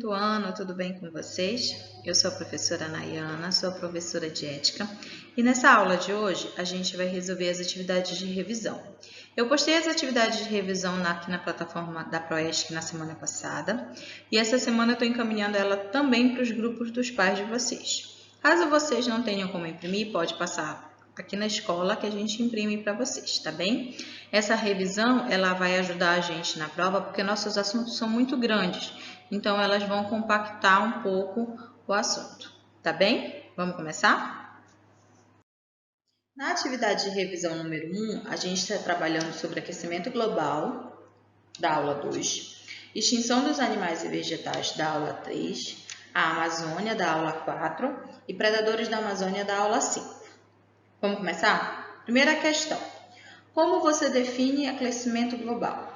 quinto ano, tudo bem com vocês? Eu sou a professora Nayana, sou a professora de Ética e nessa aula de hoje a gente vai resolver as atividades de revisão. Eu postei as atividades de revisão aqui na plataforma da Proesc na semana passada e essa semana eu estou encaminhando ela também para os grupos dos pais de vocês. Caso vocês não tenham como imprimir, pode passar aqui na escola que a gente imprime para vocês, tá bem? Essa revisão, ela vai ajudar a gente na prova porque nossos assuntos são muito grandes, então elas vão compactar um pouco o assunto, tá bem? Vamos começar? Na atividade de revisão número 1, a gente está trabalhando sobre aquecimento global, da aula 2, extinção dos animais e vegetais, da aula 3, a Amazônia, da aula 4 e predadores da Amazônia, da aula 5. Vamos começar? Primeira questão. Como você define aquecimento global?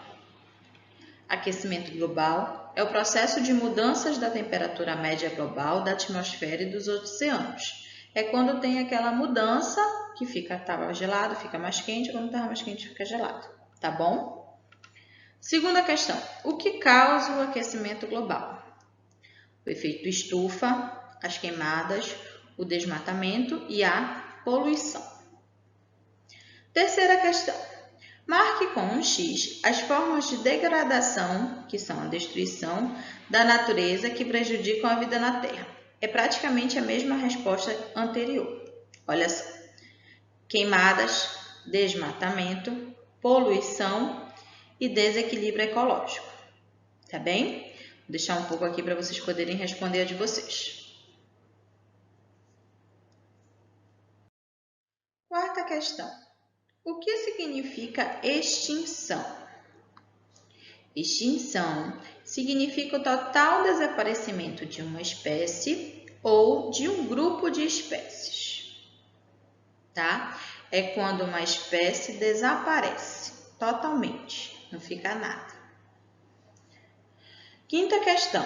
Aquecimento global é o processo de mudanças da temperatura média global da atmosfera e dos oceanos. É quando tem aquela mudança que estava gelado, fica mais quente, quando estava mais quente, fica gelado. Tá bom? Segunda questão. O que causa o aquecimento global? O efeito estufa, as queimadas, o desmatamento e a poluição. Terceira questão. Marque com um X as formas de degradação, que são a destruição da natureza que prejudicam a vida na Terra. É praticamente a mesma resposta anterior. Olha só. Queimadas, desmatamento, poluição e desequilíbrio ecológico. Tá bem? Vou deixar um pouco aqui para vocês poderem responder a de vocês. Quarta questão. O que significa extinção? Extinção significa o total desaparecimento de uma espécie ou de um grupo de espécies. Tá? É quando uma espécie desaparece totalmente, não fica nada. Quinta questão.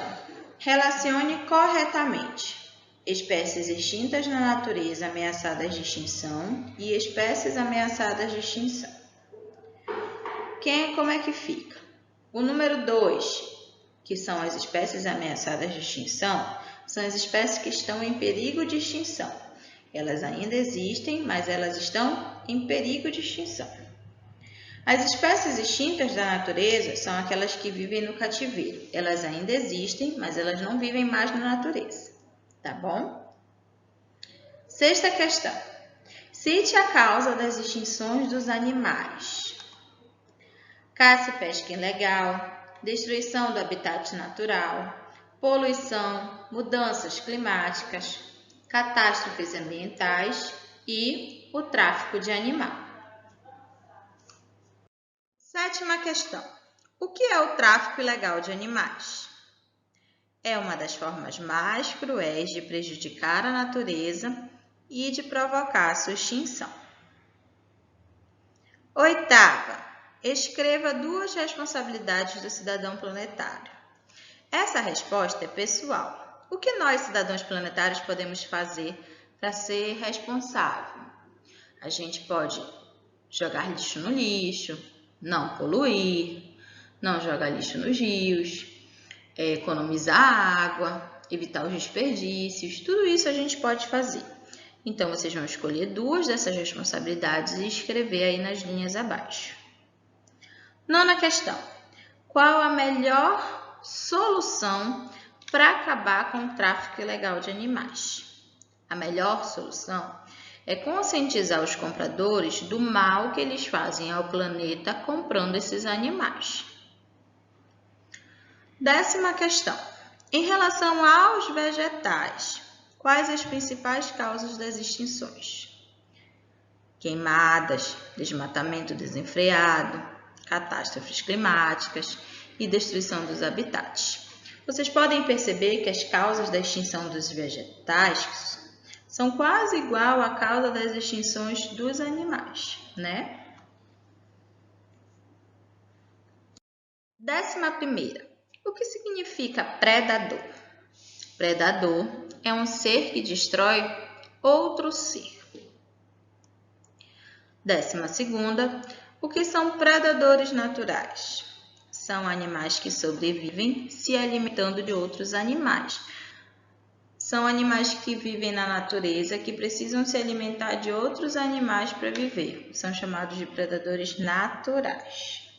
Relacione corretamente espécies extintas na natureza ameaçadas de extinção e espécies ameaçadas de extinção. Como é que fica? O número 2, que são as espécies ameaçadas de extinção, são as espécies que estão em perigo de extinção. Elas ainda existem, mas elas estão em perigo de extinção. As espécies extintas da natureza são aquelas que vivem no cativeiro. Elas ainda existem, mas elas não vivem mais na natureza. Tá bom? Sexta questão. Cite a causa das extinções dos animais. Caça e pesca ilegal, destruição do habitat natural, poluição, mudanças climáticas, catástrofes ambientais e o tráfico de animal. Sétima questão. O que é o tráfico ilegal de animais? É uma das formas mais cruéis de prejudicar a natureza e de provocar a sua extinção. Oitava, escreva 2 responsabilidades do cidadão planetário. Essa resposta é pessoal. O que nós, cidadãos planetários, podemos fazer para ser responsável? A gente pode jogar lixo no lixo, não poluir, não jogar lixo nos rios, economizar água, evitar os desperdícios, tudo isso a gente pode fazer. Então, vocês vão escolher 2 dessas responsabilidades e escrever aí nas linhas abaixo. Nona questão. Qual a melhor solução para acabar com o tráfico ilegal de animais? A melhor solução é conscientizar os compradores do mal que eles fazem ao planeta comprando esses animais. 10ª questão. Em relação aos vegetais, quais as principais causas das extinções? Queimadas, desmatamento desenfreado, catástrofes climáticas e destruição dos habitats. Vocês podem perceber que as causas da extinção dos vegetais são quase igual à causa das extinções dos animais, né? 11ª. O que significa predador? Predador é um ser que destrói outro ser. 12ª. O que são predadores naturais? são animais que sobrevivem se alimentando de outros animais. São animais que vivem na natureza, que precisam se alimentar de outros animais para viver. São chamados de predadores naturais.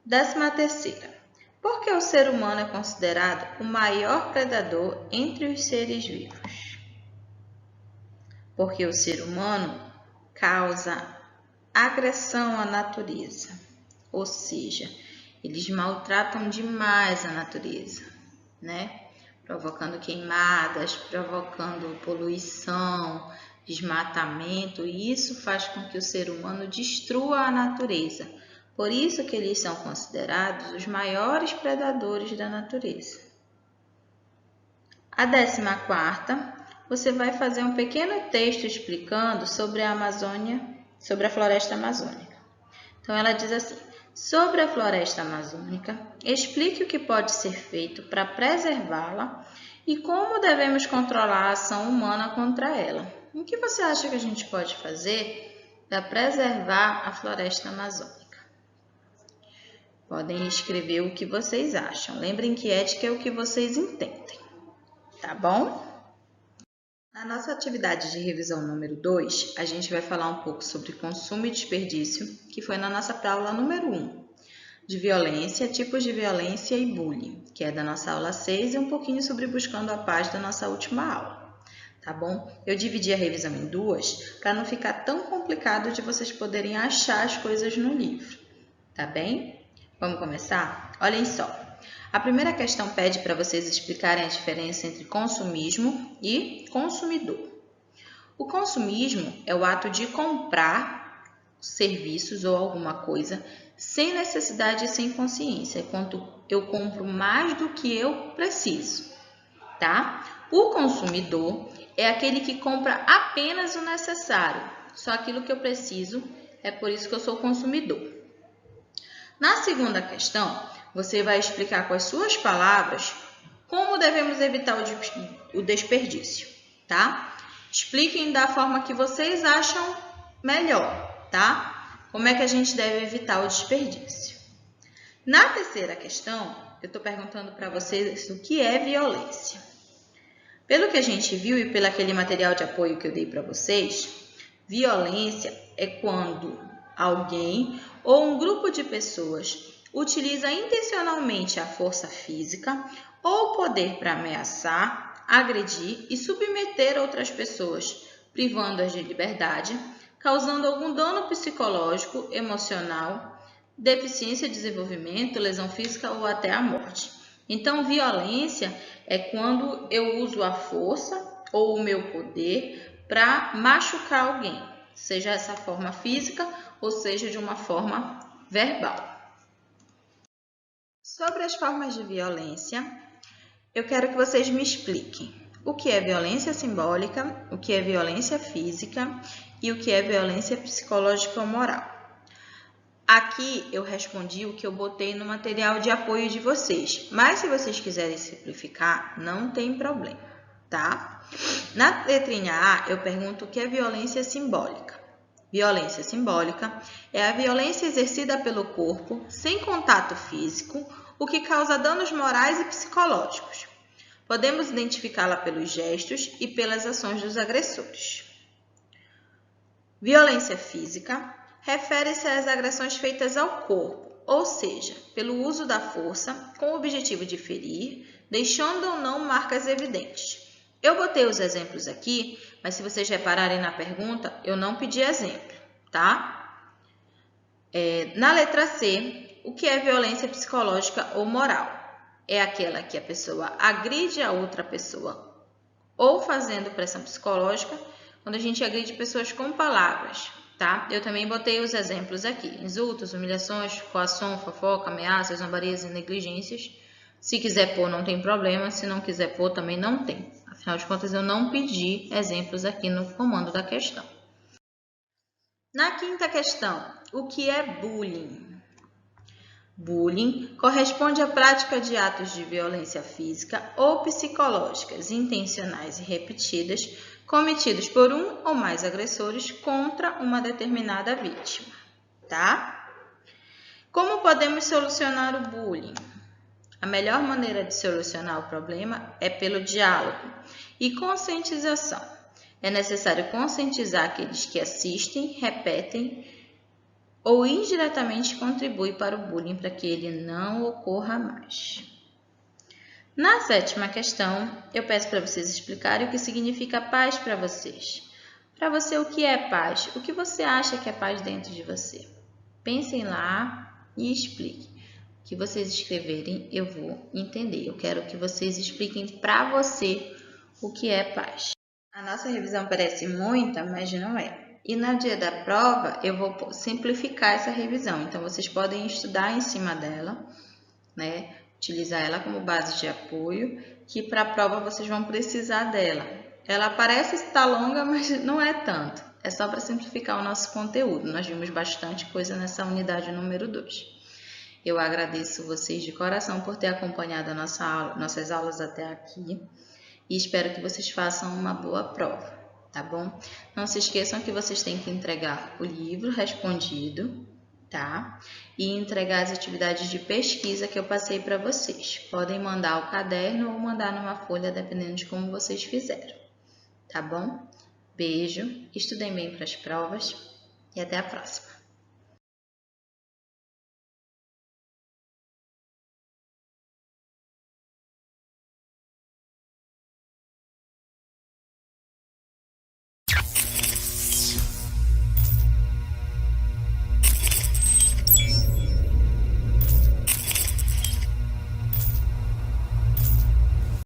13ª. Por que o ser humano é considerado o maior predador entre os seres vivos? Porque o ser humano causa agressão à natureza, ou seja, eles maltratam demais a natureza, né? Provocando queimadas, provocando poluição, desmatamento, e isso faz com que o ser humano destrua a natureza. Por isso que eles são considerados os maiores predadores da natureza. A 14ª, você vai fazer um pequeno texto explicando sobre a Amazônia, sobre a floresta amazônica. Então, ela diz assim: sobre a floresta amazônica, explique o que pode ser feito para preservá-la e como devemos controlar a ação humana contra ela. O que você acha que a gente pode fazer para preservar a floresta amazônica? Podem escrever o que vocês acham. Lembrem que ética é o que vocês entendem, tá bom? Na nossa atividade de revisão número 2, a gente vai falar um pouco sobre consumo e desperdício, que foi na nossa aula número 1, de violência, tipos de violência e bullying, que é da nossa aula 6, e um pouquinho sobre buscando a paz da nossa última aula, tá bom? Eu dividi a revisão em duas, para não ficar tão complicado de vocês poderem achar as coisas no livro, tá bem? Vamos começar? Olhem só. A primeira questão pede para vocês explicarem a diferença entre consumismo e consumidor. O consumismo é o ato de comprar serviços ou alguma coisa sem necessidade e sem consciência. É quando eu compro mais do que eu preciso, tá? O consumidor é aquele que compra apenas o necessário, só aquilo que eu preciso, é por isso que eu sou consumidor. Na segunda questão, você vai explicar com as suas palavras como devemos evitar o desperdício, tá? Expliquem da forma que vocês acham melhor, tá? Como é que a gente deve evitar o desperdício. Na terceira questão, eu estou perguntando para vocês o que é violência. Pelo que a gente viu e pelo aquele material de apoio que eu dei para vocês, violência é quando alguém ou um grupo de pessoas utiliza intencionalmente a força física ou poder para ameaçar, agredir e submeter outras pessoas, privando-as de liberdade, causando algum dano psicológico, emocional, deficiência de desenvolvimento, lesão física ou até a morte. Então, violência é quando eu uso a força ou o meu poder para machucar alguém, seja essa forma física ou seja de uma forma verbal. Sobre as formas de violência, eu quero que vocês me expliquem o que é violência simbólica, o que é violência física e o que é violência psicológica ou moral. Aqui eu respondi o que eu botei no material de apoio de vocês, mas se vocês quiserem simplificar, não tem problema, tá? Na letrinha A, eu pergunto o que é violência simbólica. Violência simbólica é a violência exercida pelo corpo sem contato físico, o que causa danos morais e psicológicos. Podemos identificá-la pelos gestos e pelas ações dos agressores. Violência física refere-se às agressões feitas ao corpo, ou seja, pelo uso da força com o objetivo de ferir, deixando ou não marcas evidentes. Eu botei os exemplos aqui, mas se vocês repararem na pergunta, eu não pedi exemplo, tá? Na letra C, o que é violência psicológica ou moral? É aquela que a pessoa agride a outra pessoa ou fazendo pressão psicológica, quando a gente agride pessoas com palavras, tá? Eu também botei os exemplos aqui: insultos, humilhações, coação, fofoca, ameaças, zombarias e negligências. Se quiser pôr, não tem problema. Se não quiser pôr, também não tem. Afinal de contas, eu não pedi exemplos aqui no comando da questão. Na quinta questão, o que é bullying? Bullying corresponde à prática de atos de violência física ou psicológicas intencionais e repetidas cometidos por um ou mais agressores contra uma determinada vítima, tá? Como podemos solucionar o bullying? A melhor maneira de solucionar o problema é pelo diálogo e conscientização. É necessário conscientizar aqueles que assistem, repetem ou indiretamente contribuem para o bullying para que ele não ocorra mais. Na 7ª questão, eu peço para vocês explicarem o que significa paz para vocês. Para você, o que é paz? O que você acha que é paz dentro de você? Pensem lá e expliquem. O que vocês escreverem, eu vou entender. Eu quero que vocês expliquem para você o que é paz. A nossa revisão parece muita, mas não é. E no dia da prova, eu vou simplificar essa revisão. Então, vocês podem estudar em cima dela, né? Utilizar ela como base de apoio, que para a prova vocês vão precisar dela. Ela parece estar longa, mas não é tanto. É só para simplificar o nosso conteúdo. Nós vimos bastante coisa nessa unidade número 2. Eu agradeço vocês de coração por ter acompanhado a nossas aulas até aqui e espero que vocês façam uma boa prova, tá bom? Não se esqueçam que vocês têm que entregar o livro respondido, tá? E entregar as atividades de pesquisa que eu passei para vocês. Podem mandar o caderno ou mandar numa folha, dependendo de como vocês fizeram, tá bom? Beijo, estudem bem para as provas e até a próxima!